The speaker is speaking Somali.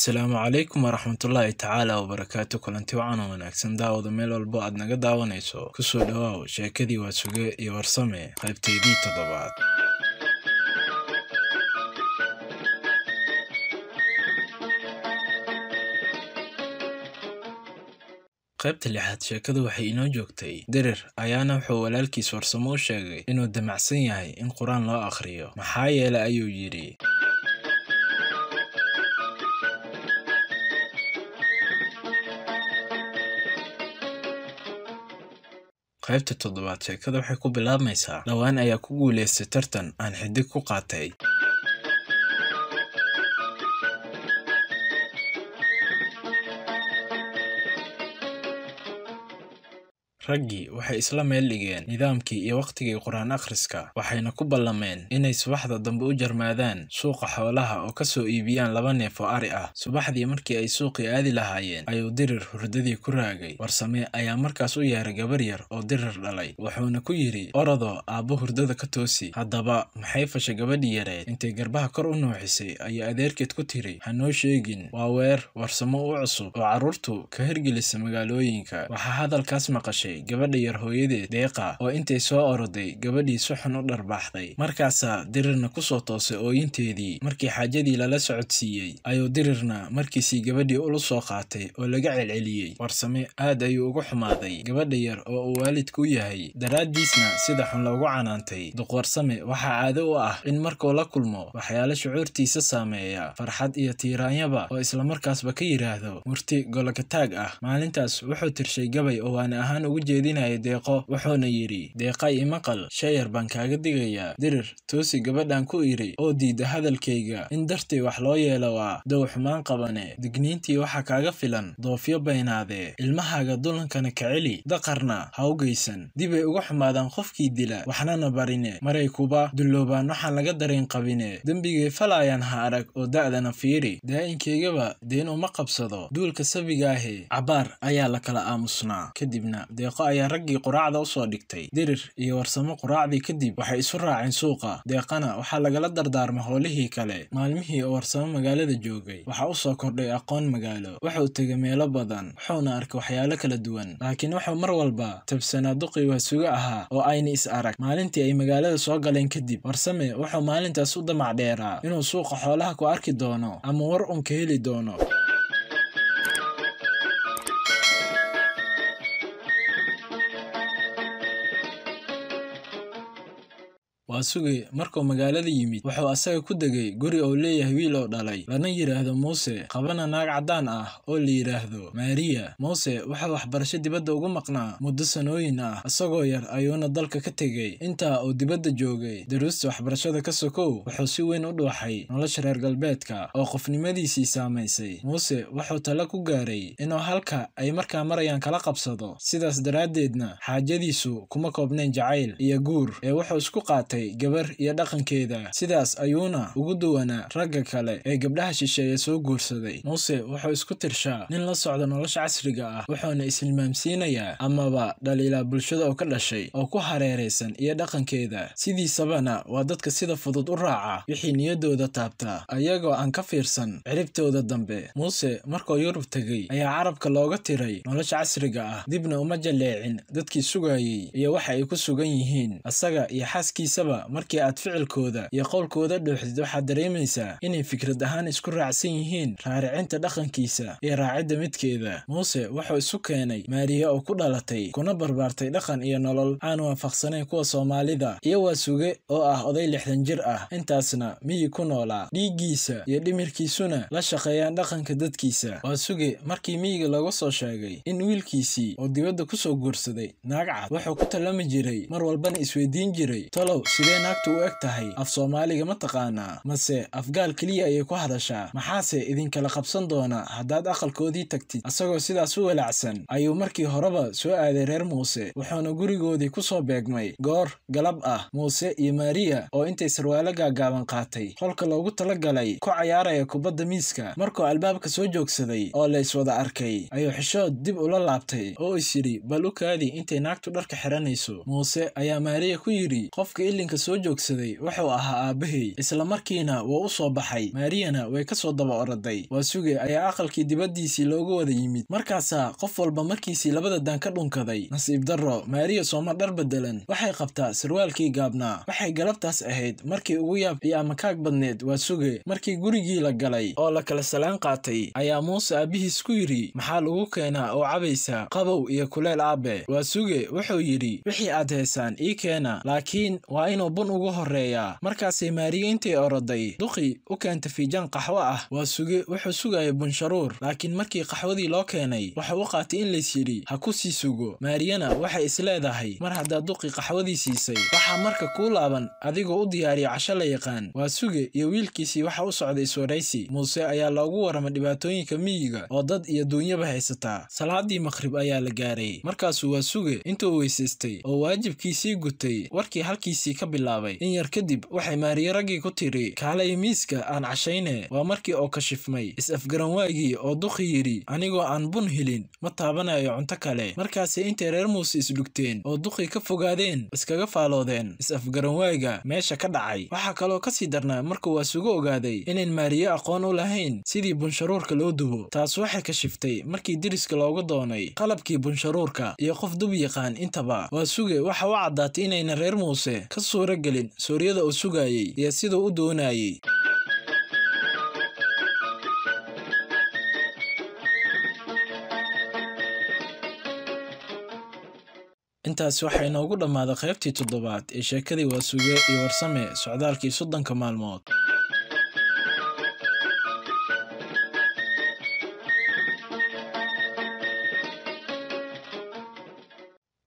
Assalaamu calaykum waraxmatullaahi tacaala wabarakaatu. Kulanti wacan oo wanaagsan daawada meel walbo aad naga daawanayso. Kusoo dhawaaw sheekadii waa suge iyo warsame qaybteedii 7. qaybta 6 sheekadu waxay inoo joogtay dirir ayaana wuxuu walaalkiis warsamo u sheegay inuu damacsan yahay in quraan loo akhriyo. maxaa yeelay ayuu yidhi. qaybta 7 sheekada waxay ku bilaabmaysaa dhawaan ayaa ku guuleystay tartan aan xidig ku qaatay. raggii waxay isla meel dhigeen nidaamkii iyo waqtigii quraan akhriska waxayna ku ballameen inay subaxda dambe u jarmaadaan suuqa xoolaha oo ka soo iibiyaan 2 neef oo ari ah. subaxdii markii ay suuqii aadi lahaayeen ayuu dirir hurdadii ku raagay. warsame ayaa markaas u yeeray gabar yar oo dirir dhalay wuxuuna ku yidhi orodo aabbo hurdada ka toosi. haddaba maxay fashay gabadhii yareed intay garbaha kor u nuuxisay ayay adeerkeed ku tiri hanoo sheegin waa weer warsamo u cusub oo carruurtu ka hirgelisa magaalooyinka. waxaa hadalkaas maqashay gabadha yar hooyadeed deeqa oo intay soo oroday gabadhii si xun u dharbaaxday. markaasaa dirirna ku soo toosay ooyinteedii. markii xaajadii lala socodsiiyey ayuu dirirna markiisii gabadhii ula soo qaatay oo laga celceliyey. warsame aad ayuu ugu xumaaday gabadha yar oo uu waalidku yahay daraaddiisna sida xun loogu canaantay. duqwarsame waxaa caado u ah in markuu la kulmo waxyaalo shucuurtiisa saameeya farxad iyo tiiraanyaba oo islamarkaasba ka yidhaahdo murti golokataag ah. maalintaas wuxuu tirshay gabay oo waana ahaan ugu jeedinaya deeqo wuxuuna yidhi deeqay imaqal shay yar baan kaaga digayaa. dirir toosi gabadhan ku idhi oo diida hadalkayga in dartay wax loo yeelo waa dow xumaan qabane. digniintii waxaa kaaga filan doofyo baynaadee ilmahaaga dulankana ka celi daqarna ha u geysan. dibay uga xumaadaan qofkii dila waxnana barine maray kuba dulloobaan waxaan laga dareen qabine. dembigay falaayaan ha arag oo da'dana fiiri. daa'inkaygaba deen uma qabsado duulka sabigaahe. cabaar ayaa la kala aamusnaa kadibna deeqo ayaa raggii quraacda u soo dhigtay. dirir iyo warsamo quraacdii kadib waxay isu raaceen suuqa. deeqana waxaa lagala dardaarma howlihii kale. maalmihii oo warsamo magaalada joogay waxaa u soo kordhay aqoon magaalo. wuxuu tegay meelo badan wuxuuna arkay waxyaalo kala duwan laakiin wuxuu mar walba tabsanaa duqii waa suga ahaa oo ayna is arag. maalintii ay magaalada soo galeen kadib warsame wuxuu maalintaas u damac dheeraa inuu suuqa xoolaha ku arki doono ama war un ka heli doono. waa sugay markuu magaalada yimid wuxuu asaga ku degay guri uu leeyahay wiil oo dhalay lana yidhaahdo muuse qabana naag caddaan ah oo la yidhaahdo maariya. muuse wuxuu waxbarasho dibadda ugu maqnaa muddo sanooyin ah. isagoo yar ayuuna dalka ka tegey. intaa uu dibadda joogay daruusta waxbarashada ka sokow wuxuu si weyn u dhuuxay nolosha reer galbeedka oo qofnimadiisii saamaysay. muuse wuxuu talo ku gaaray inuu halka ay markaa marayaan kala qabsado. sidaas daraaddeedna xaajadiisu kuma koobnayn jacayl iyo guur ee wuxuu isku qaatay gabar iyo dhaqankeeda. sidaas ayuuna ugu duwanaa ragga kale ee gabdhaha shisheeye soo guursaday. muuse wuxuu isku tirshaa nin la socda nolosha casriga ah wuxuuna ishilmaamsiinayaa amaba dhaliilaa bulshada oo ka dhashay oo ku hareeraysan iyo dhaqankeeda. sidiisabana waa dadka sida fudud u raaca wixii niyaddooda taabtaa ayagoo aan ka fiirsan ciribtooda dambe. muuse markuu yurub tegey ayaa carabka looga tiray nolosha casriga ah dibna uma jaleecin dadkii sugayey iyo waxa ay ku sugan yihiin. asaga iyo xaaskiisaba markii aad ficilkooda iyo qowlkooda dhuuxdid waxaad dareemaysaa inay fikrad ahaan isku raacsan yihiin raaricinta dhaqankiisa iyo raacidda midkeeda. muuse wuxuu isu keenay maariya oo ku dhalatay kuna barbaartay dhaqan iyo nolol aan waafaqsanayn kuwa soomaalida iyo waa suge oo ah oday 60 jir ah intaasna miyi ku noolaa dhiiggiisa iyo dhimirkiisuna la shaqeeyaan dhaqanka dadkiisa. waa suge markii miyiga looga soo sheegay in wiilkiisii oo dibadda ku soo guursaday naag cad wuxuu ku talami jiray mar walbana isweydiin jiray talow sidee naagtu u eg tahay af soomaaliga ma taqaanaa mase afgaal keliya ayay ku hadashaa maxaase idinkala qabsan doona haddaad aqalkoodii tagtid. asagoo sidaas u walaacsan ayuu markii horeba soo aaday reer muuse wuxuuna gurigoodii ku soo beegmay goor galab ah. muuse iyo maariya oo intay sarwaalo gaagaaban qaatay qolka loogu talagalay ku cayaaraya kubadda miiska. markuu albaabka soo joogsaday oo la iswada arkay ayuu xishood dib ula laabtay oo is yidhi bal u kaadi intay naagtu dharka xiranayso. muuse ayaa maariya ku yidhi qofka bannaanka soo joogsaday wuxuu ahaa aabbahay, isla markiina wuu u soo baxay. Maariyana way ka soo daba oraday. Waasuge ayaa aqalkii dibaddiisii loogu wada yimid. Markaasaa qof walba markiisii labada daan ka dhunkaday. Nasiib darro, Maariya sooma dhar beddelan. Waxay qabtaa sarwaalkii gaabnaa. Waxay galabtaas ahayd markii ugu yaabkii ama kaag badneed Waasuge. Markii gurigii la galay oo la kala salaan qaatay, ayaa Muuse aabbihiis ku yidhi, maxaa lagu keenaa oo cabaysaa qabow iyo kuleel aabe? Waasuge wuxuu yidhi, wixii aad heesaan ii keena, laakiin waa inuu bun ugu horreeyaa. Markaasay Maariya intay oroday duqi u keentay fiijan qaxwo ah. Waasuge wuxuu sugayay bunsharuur, laakiin markii qaxwadii loo keenay wuxuu u qaatay in lays yidhi ha ku sii sugo. Maariyana waxay isleedahay, mar haddaad duqi qaxwadii siisay, waxaa marka kuu laaban adigoo u diyaariya casho la yaqaan. Waasuge iyo wiilkiisii waxa u socday iswaraysi. Muuse ayaa loogu warramay dhibaatooyinka miyiga oo dad iyo duunyaba haysataa. Salaadii maqrib ayaa la gaaray. Markaasuu Waasuge intuu weysaystay oo waajibkiisii gutay warkii halkiisii ka bilaabay. In yar kadib waxay Maariya raggii ku tiri, kaalay miiska aan cashayne. Waa markii oo kashifmay is-afgaran waagii oo duqi yidhi, anigoo aan bun helin ma taabanayo cunto kale. Markaasay intay reer Muuse isdhugteen oo duqi ka fogaadeen iskaga faaloodeen is-afgaran waaga meesha ka dhacay. Waxaa kaloo ka sii darnaa markuu Waasuge ogaaday inayn Maariya aqoon u lahayn sidii bunsharuurka loo dubo. Taas waxay kashiftay markii deriska looga doonay qalabkii bunsharuurka iyo qof dub yaqaan intaba. Waasuge waxa u caddaatay inayna reer Muuse ka suura gelin suuryada uu sugayay iyo siduu u doonayay. intaas waxay noogu dhammaaday qaybtii 7 ee sheekadii Waasuge iyo Warsame socdaalkii 30 maalmood.